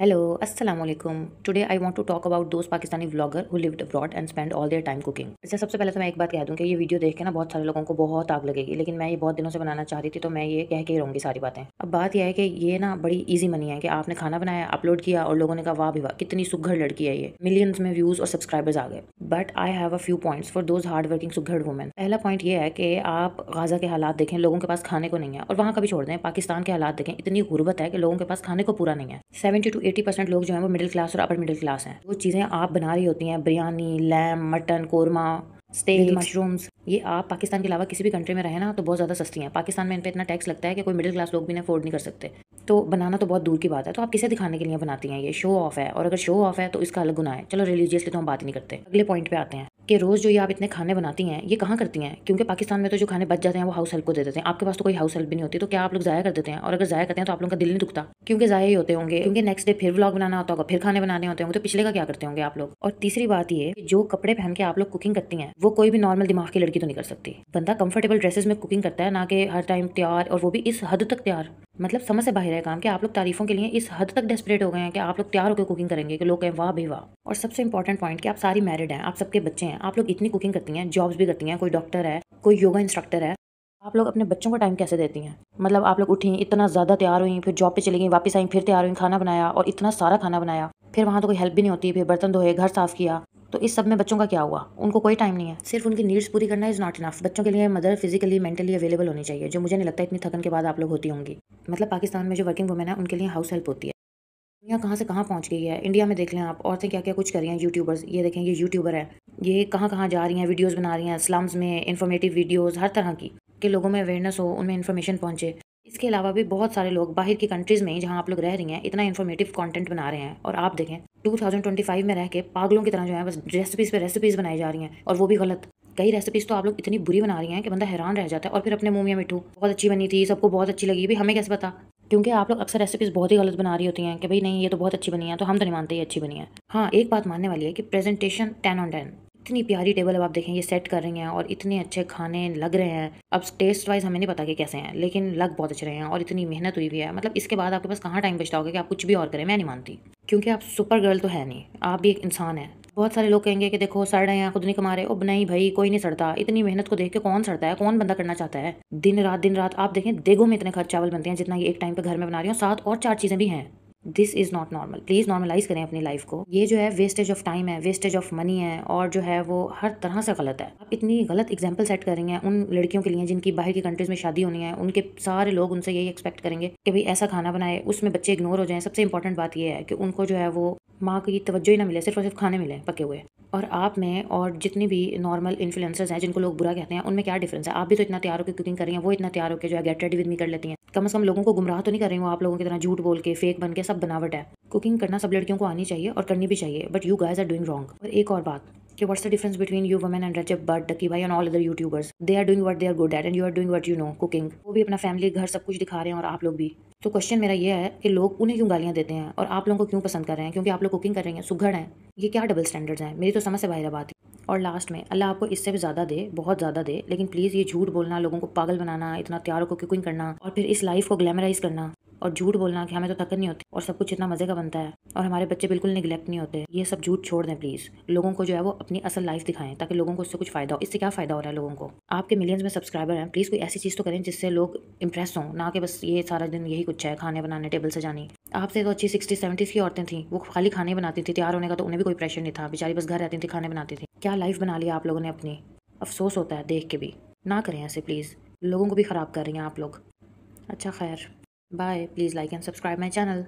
Hello, Assalamu alaikum. Today I want to talk about those Pakistani vlogger who lived abroad and spend all their time cooking. इससे सबसे पहले तो मैं एक बात कह दूं कि ये वीडियो देख के ना बहुत सारे लोगों को बहुत आग लगेगी, लेकिन मैं ये बहुत दिनों से बनाना चाह रही थी, तो मैं ये कह के ही रहूंगी सारी बातें। अब बात यह है कि ये ना बड़ी ईजी मनी है कि आपने खाना बनाया, अपलोड किया और लोगों ने कहा वाह भी वाह कितनी सुघड़ लड़की है, ये मिलियंस में व्यूज और सब्सक्राइबर्स आ गए। But I have a few points for those hard working सुघड़ वुमेन। पहला पॉइंट ये है कि आप गाजा के हालात देखें, लोगों के पास खाने को नहीं है, और वहाँ कभी छोड़ दें, पाकिस्तान के हालात देखें, इतनी गुर्बत है कि लोगों के पास खाने को पूरा नहीं है। 70 to 80% लोग जो है वो मिडिल क्लास और अपर मिडिल क्लास हैं। वो चीज़ें आप बना रही होती हैं, biryani, lamb, mutton, korma, steak, mushrooms, ये आप पाकिस्तान के अलावा किसी भी कंट्री में रहे ना तो बहुत ज़्यादा सस्ती हैं। पाकिस्तान में इन पे इतना टैक्स लगता है कि कोई मिडिल क्लास लोग भी इन्हें अफोर्ड नहीं कर सकते। तो बनाना तो बहुत दूर की बात है, तो आप किसे दिखाने के लिए बनाती हैं? ये शो ऑफ है, और अगर शो ऑफ है तो इसका अलग गुनाह है। चलो रिलीजियसली तो हम बात ही नहीं करते। अगले पॉइंट पे आते हैं कि रोज़ जो ये आप इतने खाने बनाती हैं ये कहाँ करती हैं? क्योंकि पाकिस्तान में तो जो खाने बच जाते हैं वो हाउस हेल्प को दे देते हैं। आपके पास तो कोई हाउस हेल्प भी नहीं होती, तो क्या आप लोग ज़ाया कर देते हैं? और अगर ज़ाया करते हैं तो आप लोगों का दिल नहीं दुखता? क्योंकि ज़ाया ही होते होंगे, क्योंकि नेक्स्ट डे फिर व्लॉग बनाना होता होगा, फिर खाने बनाने होते होंगे, तो पिछले का क्या करते होंगे आप लोग? और तीसरी बात ये कि जो कपड़े पहन के आप लोग कुकिंग करती हैं वो कोई भी नॉर्मल दिमाग की लड़की तो नहीं कर सकती। बंदा कंफर्टेबल ड्रेसेस में कुकिंग करता है, ना कि हर टाइम तैयार, और वो भी इस हद तक तैयार। मतलब समझ से बाहर है काम कि आप लोग तारीफों के लिए इस हद तक डेस्परेट हो गए हैं कि आप लोग तैयार होकर कुकिंग करेंगे कि लोग कहें वाह भाई वाह। और सबसे इंपॉर्टेंट पॉइंट कि आप सारी मैरिड हैं, आप सबके बच्चे हैं, आप लोग इतनी कुकिंग करती हैं, जॉब्स भी करती हैं, कोई डॉक्टर है, कोई योगा इंस्ट्रक्टर है, आप लोग अपने बच्चों को टाइम कैसे देती हैं? मतलब आप लोग उठी, इतना ज़्यादा तैयार हुई, फिर जॉब पे चली गई, वापस आई, फिर तैयार हुई, खाना बनाया, और इतना सारा खाना बनाया, फिर वहाँ तो कोई हेल्प भी नहीं होती, फिर बर्तन धोए, घर साफ किया, तो इस सब में बच्चों का क्या हुआ? उनको कोई टाइम नहीं है, सिर्फ उनकी नीड्स पूरी करना इज़ नॉट इनफ। बच्चों के लिए मदर फिजिकली मेंटली अवेलेबल होनी चाहिए, जो मुझे नहीं लगता इतनी थकन के बाद आप लोग होती होंगी। मतलब पाकिस्तान में जो वर्किंग वुमेन है उनके लिए हाउस हेल्प होती है। दुनिया कहाँ से कहाँ पहुँच गई है। इंडिया में देख लें आप, औरतें क्या क्या कुछ कर रही हैं। यूट्यूबर्स, ये देखें, ये यूट्यूबर है, ये कहाँ कहाँ जा रही हैं, वीडियोज़ बना रही हैं, स्लम्स में इन्फॉर्मेटिव वीडियोज़, हर तरह की, कि लोगों में अवेयरनेस हो, उनमें इन्फॉर्मेशन पहुँचे। इसके अलावा भी बहुत सारे लोग बाहर की कंट्रीज़ में जहाँ आप लोग रह रही हैं इतना इन्फॉर्मेटिव कंटेंट बना रहे हैं, और आप देखें 2025 में रह के पागलों की तरह जो है बस रेसिपीज़ पे रेसिपीज़ बनाई जा रही हैं, और वो भी गलत। कई रेसिपीज़ तो आप लोग इतनी बुरी बना रही हैं कि बंदा हैरान रह जाता है, और फिर अपने मुंह में मिठू, बहुत अच्छी बनी थी, सबको बहुत अच्छी लगी, भाई हमें कैसे पता? क्योंकि आप लोग अक्सर रेसिपीज़ बहुत ही गलत बना रही होती हैं कि भाई नहीं ये तो बहुत अच्छी बनी है, तो हम तो नहीं मानते ये अच्छी बनी है। हाँ, एक बात मानने वाली है कि प्रेजेंटेशन 10 on 10। इतनी प्यारी टेबल अब आप देखें ये सेट कर रही हैं, और इतने अच्छे खाने लग रहे हैं। अब टेस्ट वाइज हमें नहीं पता कि कैसे हैं, लेकिन लग बहुत अच्छे रहे हैं, और इतनी मेहनत हुई हुई है। मतलब इसके बाद आपके पास कहाँ टाइम बचता होगा कि आप कुछ भी और करें? मैं नहीं मानती, क्योंकि आप सुपर गर्ल तो है नहीं, आप भी एक इंसान है। बहुत सारे लोग कहेंगे कि देखो सड़ रहे हैं, खुद नहीं कमा रहे। ओ नहीं भाई, कोई नहीं सड़ता। इतनी मेहनत को देख के कौन सड़ता है? कौन बंदा करना चाहता है? दिन रात आप देखें, देगों में इतने खर्च चावल बनते हैं जितना ये एक टाइम पे घर में बना रही हूँ, साथ और 4 चीज़ें भी हैं। This is not normal. Please normalize करें अपनी लाइफ को। ये जो है वेस्टेज ऑफ टाइम है, वेस्टेज ऑफ मनी है, और जो है वो हर तरह से गलत है। आप इतनी गलत एग्जाम्पल सेट कर रही हैं उन लड़कियों के लिए जिनकी बाहर की कंट्रीज में शादी होनी है। उनके सारे लोग उनसे यही एक्सपेक्ट करेंगे कि भाई ऐसा खाना बनाए, उसमें बच्चे इग्नोर हो जाएं। सबसे इंपॉर्टेंट बात यह है कि उनको जो है वो माँ की तवज्जो ही ना मिले, सिर्फ और सिर्फ खाने मिले पके हुए। और आप में और जितनी भी नॉर्मल इन्फ्लुएंसर्स हैं जिनको लोग बुरा कहते हैं, उनमें क्या डिफरेंस है? आप भी तो इतना तैयार होकर कुकिंग कर रही हैं, वो इतना तैयार होकर जो है गेट रेडी विद मी कर लेती हैं। कम से कम लोगों को गुमराह तो नहीं कर रही हूँ आप लोगों की तरह झूठ बोल के, फेक बन के। सब बनावट है। कुकिंग करना सब लड़कियों को आनी चाहिए और करनी भी चाहिए, but you guys are doing wrong. और एक और बात कि what's the difference between you women and Rajab Butt, Ducky Bhai and all other YouTubers? They are doing what they are good at, and you are doing what you know, cooking. वो भी अपना family, घर, सब कुछ दिखा रहे हैं, और आप लोग भी। तो क्वेश्चन मेरा ये है कि लोग उन्हें क्यों गालियां देते हैं और आप लोगों को क्यों पसंद कर रहे हैं? क्योंकि आप लोग कुकिंग कर रही हैं, सुघड़ हैं। ये क्या डबल स्टैंडर्ड्स हैं? मेरी तो समझ से बाहर बात है। और लास्ट में, अल्लाह आपको इससे भी ज़्यादा दे, बहुत ज़्यादा दे, लेकिन प्लीज़ ये झूठ बोलना, लोगों को पागल बनाना, इतना तैयार होकर कुकिंग करना, और फिर इस लाइफ को ग्लैमराइज करना, और झूठ बोलना कि हमें तो थकन नहीं होती और सब कुछ इतना मज़े का बनता है, और हमारे बच्चे बिल्कुल निगलेक्ट नहीं होते, ये सब झूठ छोड़ दें प्लीज़। लोगों को जो है वो अपनी असल लाइफ दिखाएं, ताकि लोगों को उससे कुछ फ़ायदा हो। इससे क्या फ़ायदा हो रहा है लोगों को? आपके मिलियंस में सब्सक्राइबर हैं, प्लीज़ कोई ऐसी चीज़ तो करें जिससे लोग इंप्रेस हों, ना कि बस ये सारा दिन यही कुछ है, खाने बनाने, टेबल सजानी। आपसे तो अच्छी 60-70s की औरतें थी, वो खाली खाने बनाती थी, तैयार होने का तो उन्हें भी कोई प्रेशर नहीं था, बेचारी बस घर रहती थी, खाने बनाती थी। क्या लाइफ बना लिया आप लोगों ने अपनी। अफसोस होता है देख के भी। ना करें ऐसे प्लीज़, लोगों को भी ख़राब कर रही हैं आप लोग। अच्छा खैर, bye. Please like and subscribe my channel.